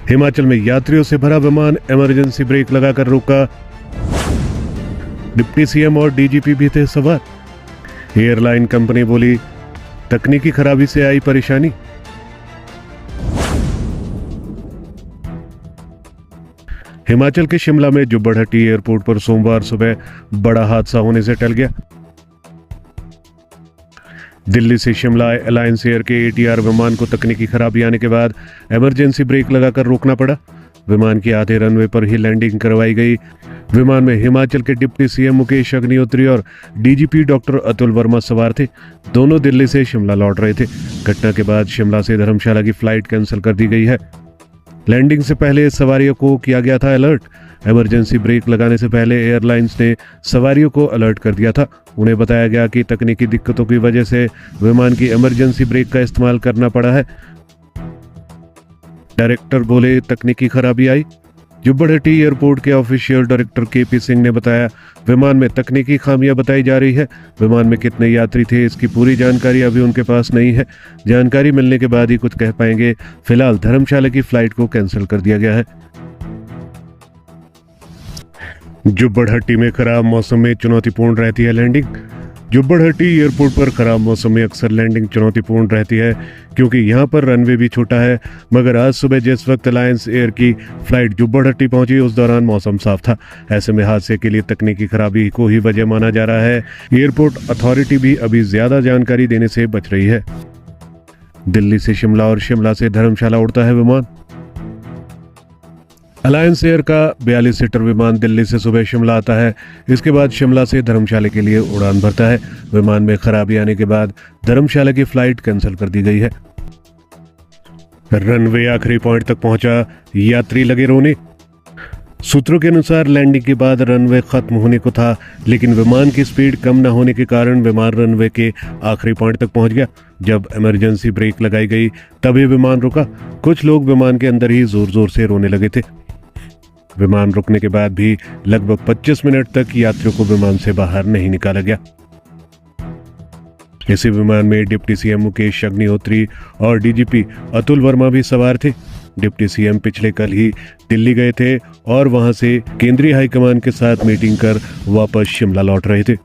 हिमाचल में यात्रियों से भरा विमान इमरजेंसी ब्रेक लगाकर रोका। डिप्टी सीएम और डीजीपी भी थे सवार। एयरलाइन कंपनी बोली तकनीकी खराबी से आई परेशानी। हिमाचल के शिमला में जुब्बड़हट्टी एयरपोर्ट पर सोमवार सुबह बड़ा हादसा होने से टल गया। दिल्ली से शिमला अलायंस एयर के एटीआर विमान को तकनीकी खराबी आने के बाद इमरजेंसी ब्रेक लगाकर रोकना पड़ा। विमान की आधे रनवे पर ही लैंडिंग करवाई गई। विमान में हिमाचल के डिप्टी सीएम मुकेश अग्निहोत्री और डीजीपी डॉक्टर अतुल वर्मा सवार थे। दोनों दिल्ली से शिमला लौट रहे थे। घटना के बाद शिमला से धर्मशाला की फ्लाइट कैंसिल कर दी गई है। लैंडिंग से पहले सवारियों को किया गया था अलर्ट। इमरजेंसी ब्रेक लगाने से पहले एयरलाइंस ने सवारियों को अलर्ट कर दिया था। उन्हें बताया गया कि तकनीकी दिक्कतों की वजह से विमान की इमरजेंसी ब्रेक का इस्तेमाल करना पड़ा है। डायरेक्टर बोले तकनीकी खराबी आई। जुब्बड़हट्टी एयरपोर्ट के ऑफिशियल डायरेक्टर केपी सिंह ने बताया विमान में तकनीकी खामियां बताई जा रही है। विमान में कितने यात्री थे इसकी पूरी जानकारी अभी उनके पास नहीं है। जानकारी मिलने के बाद ही कुछ कह पाएंगे। फिलहाल धर्मशाला की फ्लाइट को कैंसिल कर दिया गया है। जुब्बड़हट्टी में खराब मौसम में चुनौतीपूर्ण रहती है लैंडिंग। जुब्बड़हट्टी एयरपोर्ट पर खराब मौसम में अक्सर लैंडिंग चुनौतीपूर्ण रहती है क्योंकि यहाँ पर रनवे भी छोटा है। मगर आज सुबह जिस वक्त अलायंस एयर की फ्लाइट जुब्बड़हट्टी पहुंची उस दौरान मौसम साफ था। ऐसे में हादसे के लिए तकनीकी खराबी को ही वजह माना जा रहा है। एयरपोर्ट अथॉरिटी भी अभी ज्यादा जानकारी देने से बच रही है। दिल्ली से शिमला और शिमला से धर्मशाला उड़ता है विमान। अलायंस एयर का 42 सीटर विमान दिल्ली से सुबह शिमला आता है। इसके बाद शिमला से धर्मशाला के लिए उड़ान भरता है। विमान में खराबी आने के बाद धर्मशाला की फ्लाइट कैंसिल कर दी गई है। रनवे आखिरी पॉइंट तक पहुंचा, यात्री लगे रोने। सूत्रों के अनुसार लैंडिंग के बाद रनवे खत्म होने को था, लेकिन विमान की स्पीड कम न होने के कारण विमान रनवे के आखिरी पॉइंट तक पहुंच गया। जब इमरजेंसी ब्रेक लगाई गई तभी विमान रुका। कुछ लोग विमान के अंदर ही जोर जोर से रोने लगे थे। विमान रुकने के बाद भी लगभग 25 मिनट तक यात्रियों को विमान से बाहर नहीं निकाला गया। इसी विमान में डिप्टी सीएम मुकेश अग्निहोत्री और डीजीपी अतुल वर्मा भी सवार थे। डिप्टी सीएम पिछले कल ही दिल्ली गए थे और वहां से केंद्रीय हाईकमान के साथ मीटिंग कर वापस शिमला लौट रहे थे।